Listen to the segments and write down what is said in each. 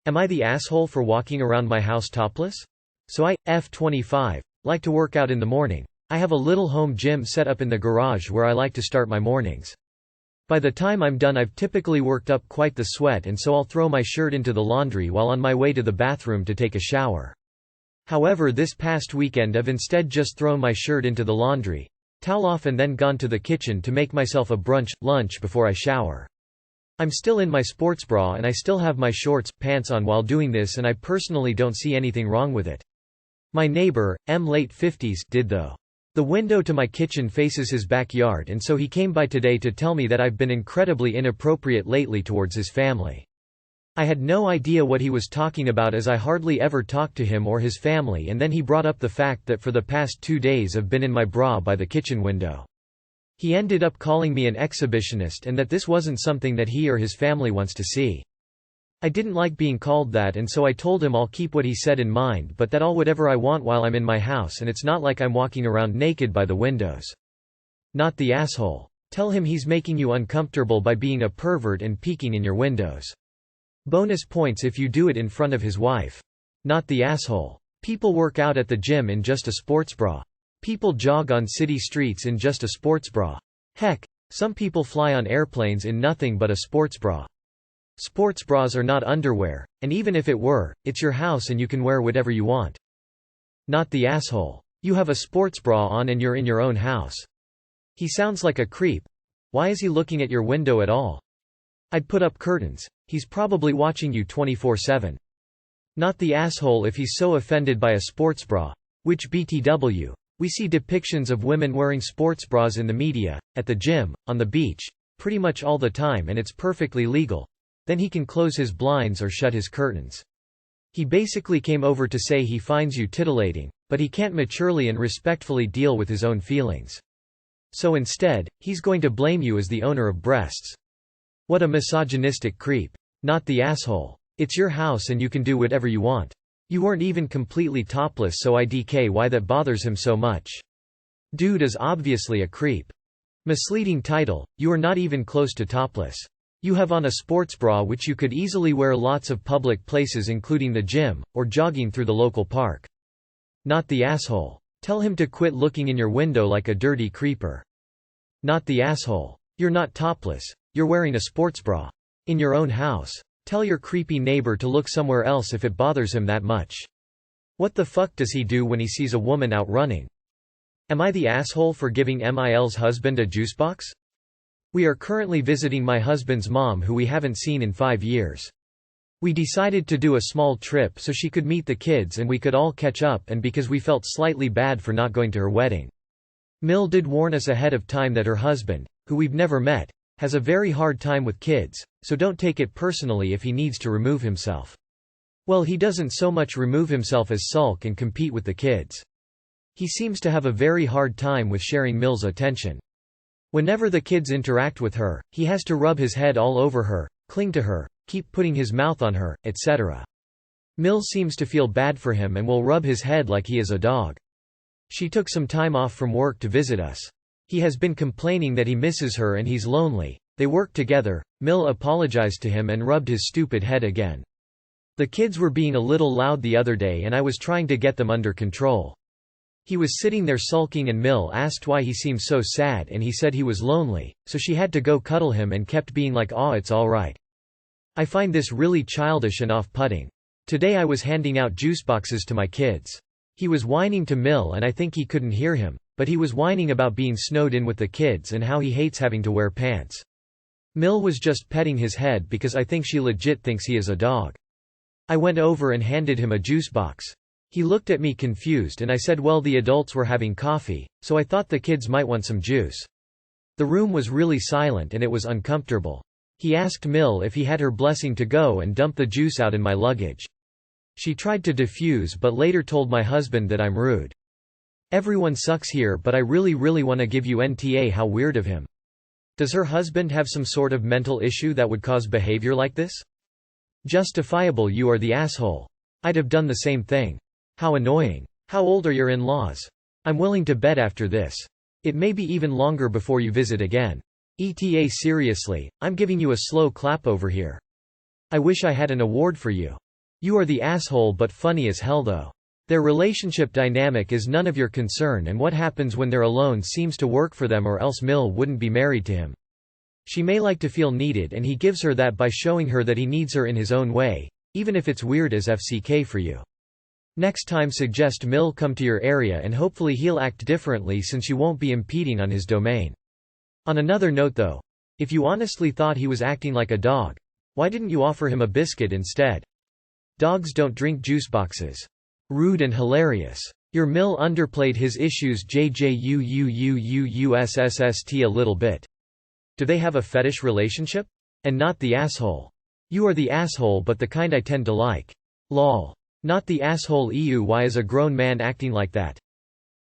Am I the asshole for walking around my house topless? So I, F25, like to work out in the morning. I have a little home gym set up in the garage where I like to start my mornings. By the time I'm done I've typically worked up quite the sweat, and so I'll throw my shirt into the laundry while on my way to the bathroom to take a shower. However, this past weekend I've instead just thrown my shirt into the laundry, towel off, and then gone to the kitchen to make myself a lunch before I shower. I'm still in my sports bra and I still have my shorts, pants on while doing this, and I personally don't see anything wrong with it. My neighbor, late 50s, did though. The window to my kitchen faces his backyard, and so he came by today to tell me that I've been incredibly inappropriate lately towards his family. I had no idea what he was talking about as I hardly ever talked to him or his family, and then he brought up the fact that for the past 2 days I've been in my bra by the kitchen window. He ended up calling me an exhibitionist and that this wasn't something that he or his family wants to see. I didn't like being called that, and so I told him I'll keep what he said in mind, but that I'll whatever I want while I'm in my house, and it's not like I'm walking around naked by the windows. Not the asshole. Tell him he's making you uncomfortable by being a pervert and peeking in your windows. Bonus points if you do it in front of his wife. Not the asshole. People work out at the gym in just a sports bra. People jog on city streets in just a sports bra. Heck, some people fly on airplanes in nothing but a sports bra. Sports bras are not underwear, and even if it were, it's your house and you can wear whatever you want. Not the asshole. You have a sports bra on and you're in your own house. He sounds like a creep. Why is he looking at your window at all? I'd put up curtains. He's probably watching you 24/7. Not the asshole if he's so offended by a sports bra. Which BTW. We see depictions of women wearing sports bras in the media, at the gym, on the beach, pretty much all the time, and it's perfectly legal. Then he can close his blinds or shut his curtains. He basically came over to say he finds you titillating, but he can't maturely and respectfully deal with his own feelings. So instead, he's going to blame you as the owner of breasts. What a misogynistic creep. Not the asshole. It's your house and you can do whatever you want. You weren't even completely topless, so IDK why that bothers him so much. Dude is obviously a creep. Misleading title, you are not even close to topless. You have on a sports bra which you could easily wear lots of public places including the gym, or jogging through the local park. Not the asshole. Tell him to quit looking in your window like a dirty creeper. Not the asshole. You're not topless. You're wearing a sports bra. In your own house. Tell your creepy neighbor to look somewhere else if it bothers him that much. What the fuck does he do when he sees a woman out running? Am I the asshole for giving Mil's husband a juice box? We are currently visiting my husband's mom, who we haven't seen in 5 years. We decided to do a small trip so she could meet the kids and we could all catch up, and because we felt slightly bad for not going to her wedding. Mil did warn us ahead of time that her husband, who we've never met, has a very hard time with kids, so don't take it personally if he needs to remove himself. Well, he doesn't so much remove himself as sulk and compete with the kids. He seems to have a very hard time with sharing Mil's attention. Whenever the kids interact with her, he has to rub his head all over her, cling to her, keep putting his mouth on her, etc. Mil seems to feel bad for him and will rub his head like he is a dog. She took some time off from work to visit us. He has been complaining that he misses her and he's lonely. They work together. Mil apologized to him and rubbed his stupid head again. The kids were being a little loud the other day and I was trying to get them under control. He was sitting there sulking and Mil asked why he seemed so sad and he said he was lonely, so she had to go cuddle him and kept being like, "Aw, it's alright." I find this really childish and off-putting. Today I was handing out juice boxes to my kids. He was whining to Mil and I think he couldn't hear him, but he was whining about being snowed in with the kids and how he hates having to wear pants. Mil was just petting his head because I think she legit thinks he is a dog. I went over and handed him a juice box. He looked at me confused and I said, well, the adults were having coffee, so I thought the kids might want some juice. The room was really silent and it was uncomfortable. He asked Mil if he had her blessing to go and dump the juice out in my luggage. She tried to defuse but later told my husband that I'm rude. Everyone sucks here, but I really want to give you NTA how weird of him. Does her husband have some sort of mental issue that would cause behavior like this? Justifiable, you are the asshole. I'd have done the same thing. How annoying. How old are your in-laws? I'm willing to bet after this. It may be even longer before you visit again. ETA seriously, I'm giving you a slow clap over here. I wish I had an award for you. You are the asshole, but funny as hell though. Their relationship dynamic is none of your concern, and what happens when they're alone seems to work for them, or else Mill wouldn't be married to him. She may like to feel needed, and he gives her that by showing her that he needs her in his own way, even if it's weird as FCK for you. Next time suggest Mill come to your area and hopefully he'll act differently, since you won't be impeding on his domain. On another note though, if you honestly thought he was acting like a dog, why didn't you offer him a biscuit instead? Dogs don't drink juice boxes. Rude and hilarious. Your Mill underplayed his issues JJUUUUUSSST a little bit. Do they have a fetish relationship? And not the asshole. You are the asshole, but the kind I tend to like. Lol. Not the asshole EU. Why is a grown man acting like that?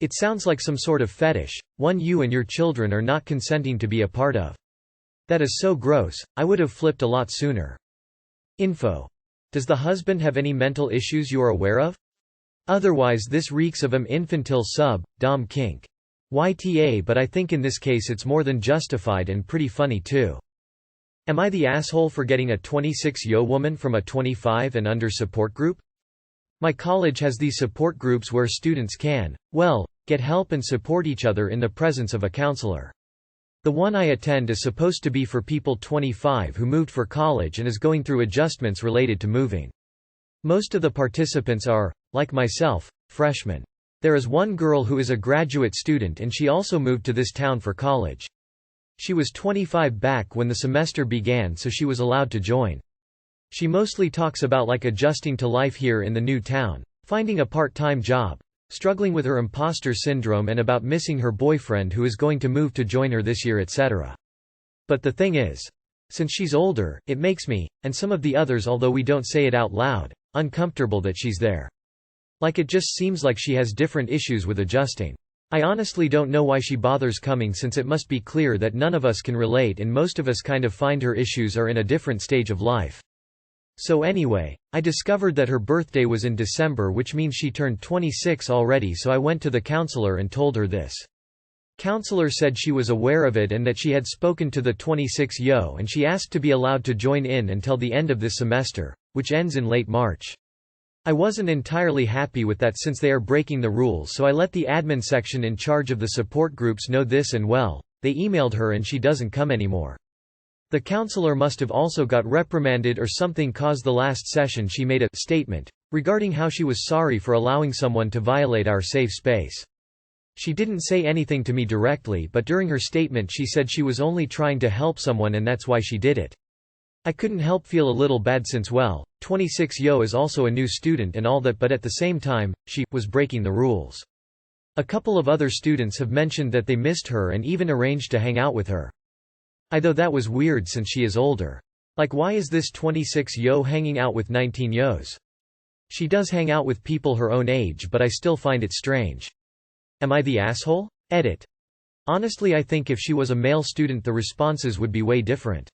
It sounds like some sort of fetish, one you and your children are not consenting to be a part of. That is so gross, I would have flipped a lot sooner. Info. Does the husband have any mental issues you are aware of? Otherwise this reeks of infantile dom kink. YTA, but I think in this case it's more than justified and pretty funny too. Am I the asshole for getting a 26-yo woman from a 25 and under support group? My college has these support groups where students can, well, get help and support each other in the presence of a counselor. The one I attend is supposed to be for people 25 who moved for college and is going through adjustments related to moving. Most of the participants are, like myself, freshmen. There is one girl who is a graduate student, and she also moved to this town for college. She was 25 back when the semester began, so she was allowed to join. She mostly talks about like adjusting to life here in the new town, finding a part-time job, struggling with her imposter syndrome, and about missing her boyfriend who is going to move to join her this year, etc. But the thing is, since she's older, it makes me, and some of the others, although we don't say it out loud, uncomfortable that she's there. Like it just seems like she has different issues with adjusting. I honestly don't know why she bothers coming, since it must be clear that none of us can relate and most of us kind of find her issues are in a different stage of life. So anyway, I discovered that her birthday was in December, which means she turned 26 already, so I went to the counselor and told her this. Counselor said she was aware of it and that she had spoken to the 26-yo, and she asked to be allowed to join in until the end of this semester, which ends in late March. I wasn't entirely happy with that since they are breaking the rules, so I let the admin section in charge of the support groups know this, and well, they emailed her and she doesn't come anymore. The counselor must have also got reprimanded or something, cause the last session she made a statement regarding how she was sorry for allowing someone to violate our safe space. She didn't say anything to me directly, but during her statement she said she was only trying to help someone and that's why she did it. I couldn't help feel a little bad since, well, 26-yo is also a new student and all that, but at the same time, she was breaking the rules. A couple of other students have mentioned that they missed her and even arranged to hang out with her. I thought that was weird since she is older. Like, why is this 26-yo hanging out with 19-yos? She does hang out with people her own age, but I still find it strange. Am I the asshole? Edit. Honestly, I think if she was a male student the responses would be way different.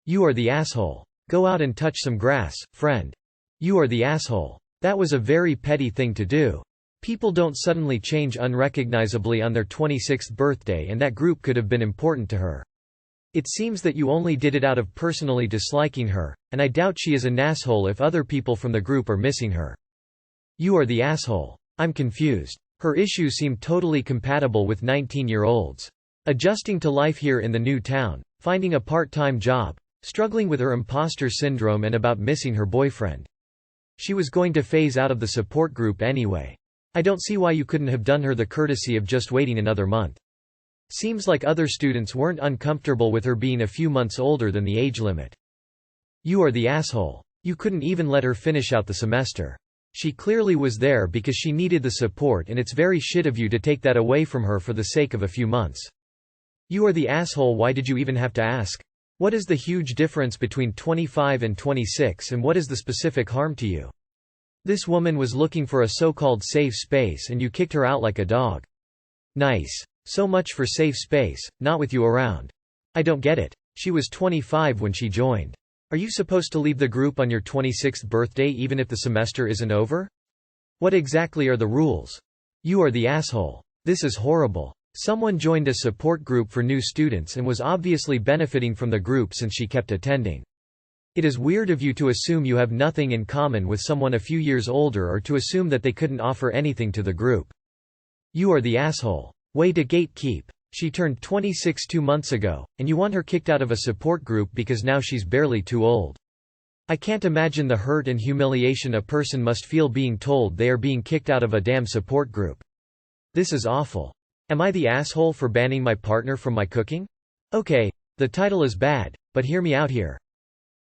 You are the asshole. Go out and touch some grass, friend. You are the asshole. That was a very petty thing to do. People don't suddenly change unrecognizably on their 26th birthday, and that group could have been important to her. It seems that you only did it out of personally disliking her, and I doubt she is an asshole if other people from the group are missing her. You are the asshole. I'm confused. Her issues seem totally compatible with 19-year-olds. Adjusting to life here in the new town, finding a part-time job, struggling with her imposter syndrome, and about missing her boyfriend. She was going to phase out of the support group anyway. I don't see why you couldn't have done her the courtesy of just waiting another month. Seems like other students weren't uncomfortable with her being a few months older than the age limit. You are the asshole. You couldn't even let her finish out the semester. She clearly was there because she needed the support, and it's very shit of you to take that away from her for the sake of a few months. You are the asshole. Why did you even have to ask? What is the huge difference between 25 and 26, and what is the specific harm to you? This woman was looking for a so-called safe space and you kicked her out like a dog. Nice. So much for safe space, not with you around. I don't get it. She was 25 when she joined. Are you supposed to leave the group on your 26th birthday even if the semester isn't over? What exactly are the rules? You are the asshole. This is horrible. Someone joined a support group for new students and was obviously benefiting from the group since she kept attending. It is weird of you to assume you have nothing in common with someone a few years older or to assume that they couldn't offer anything to the group. You are the asshole. Way to gatekeep. She turned 26 2 months ago, and you want her kicked out of a support group because now she's barely too old. I can't imagine the hurt and humiliation a person must feel being told they are being kicked out of a damn support group. This is awful. Am I the asshole for banning my partner from my cooking? Okay, the title is bad, but hear me out here.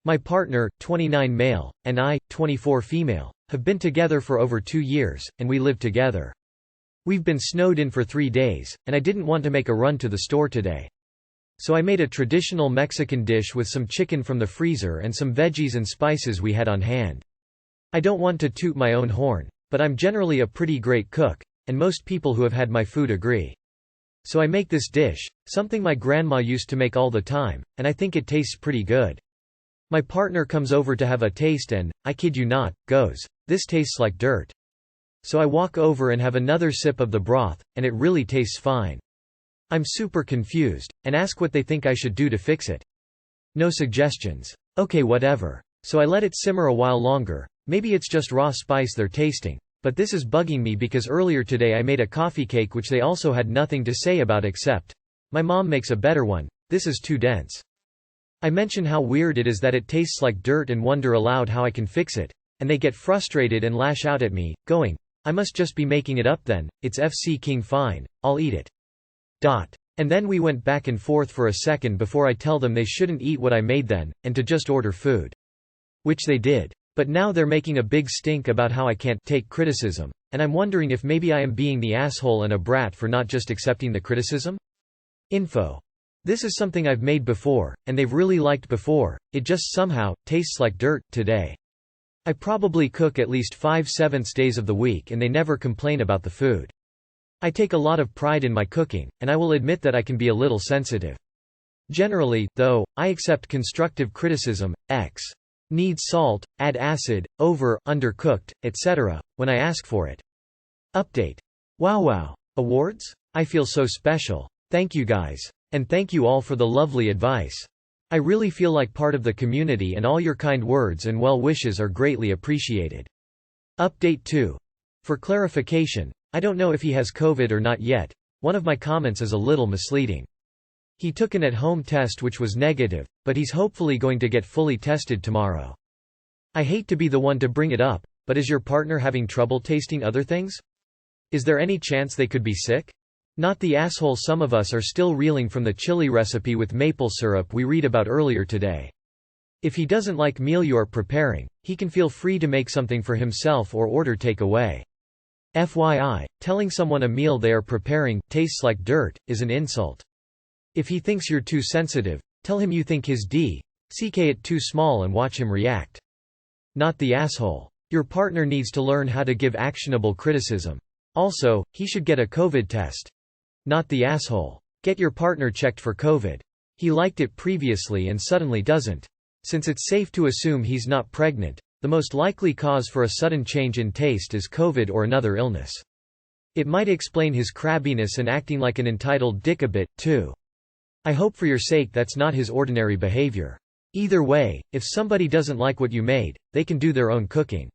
My partner, 29 male, and I, 24 female, have been together for over 2 years, and we live together. We've been snowed in for 3 days, and I didn't want to make a run to the store today. So I made a traditional Mexican dish with some chicken from the freezer and some veggies and spices we had on hand. I don't want to toot my own horn, but I'm generally a pretty great cook, and most people who have had my food agree. So I make this dish, something my grandma used to make all the time, and I think it tastes pretty good. My partner comes over to have a taste and, I kid you not, goes, "This tastes like dirt." So I walk over and have another sip of the broth, and it really tastes fine. I'm super confused, and ask what they think I should do to fix it. No suggestions. Okay, whatever. So I let it simmer a while longer. Maybe it's just raw spice they're tasting. But this is bugging me because earlier today I made a coffee cake which they also had nothing to say about except, "My mom makes a better one, this is too dense." I mention how weird it is that it tastes like dirt and wonder aloud how I can fix it. And they get frustrated and lash out at me, going, "I must just be making it up then, it's FC King fine, I'll eat it." And then we went back and forth for a second before I tell them they shouldn't eat what I made then, and to just order food. Which they did. But now they're making a big stink about how I can't take criticism, and I'm wondering if maybe I am being the asshole and a brat for not just accepting the criticism? Info. This is something I've made before, and they've really liked before, it just somehow tastes like dirt today. I probably cook at least 5/7 days of the week and they never complain about the food. I take a lot of pride in my cooking, and I will admit that I can be a little sensitive. Generally, though, I accept constructive criticism, x needs salt, add acid, over, undercooked, etc., when I ask for it. Update. Wow. Awards? I feel so special. Thank you guys. And thank you all for the lovely advice. I really feel like part of the community and all your kind words and well wishes are greatly appreciated. Update 2. For clarification, I don't know if he has COVID or not yet. One of my comments is a little misleading. He took an at-home test which was negative, but he's hopefully going to get fully tested tomorrow. I hate to be the one to bring it up, but is your partner having trouble tasting other things? Is there any chance they could be sick? Not the asshole. Some of us are still reeling from the chili recipe with maple syrup we read about earlier today. If he doesn't like meal you are preparing, he can feel free to make something for himself or order takeaway. FYI, telling someone a meal they are preparing tastes like dirt is an insult. If he thinks you're too sensitive, tell him you think his DCK it too small and watch him react. Not the asshole. Your partner needs to learn how to give actionable criticism. Also, he should get a COVID test. Not the asshole. Get your partner checked for COVID. He liked it previously and suddenly doesn't. Since it's safe to assume he's not pregnant, the most likely cause for a sudden change in taste is COVID or another illness. It might explain his crabbiness and acting like an entitled dick a bit, too. I hope for your sake that's not his ordinary behavior. Either way, if somebody doesn't like what you made, they can do their own cooking.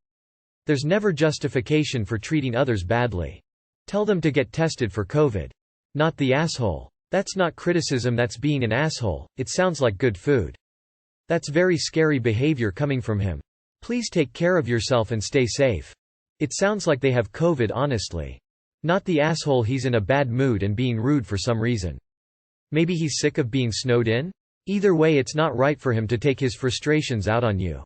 There's never justification for treating others badly. Tell them to get tested for COVID. Not the asshole. That's not criticism, that's being an asshole. It sounds like good food. That's very scary behavior coming from him. Please take care of yourself and stay safe. It sounds like they have COVID, honestly. Not the asshole. He's in a bad mood and being rude for some reason. Maybe he's sick of being snowed in? Either way, it's not right for him to take his frustrations out on you.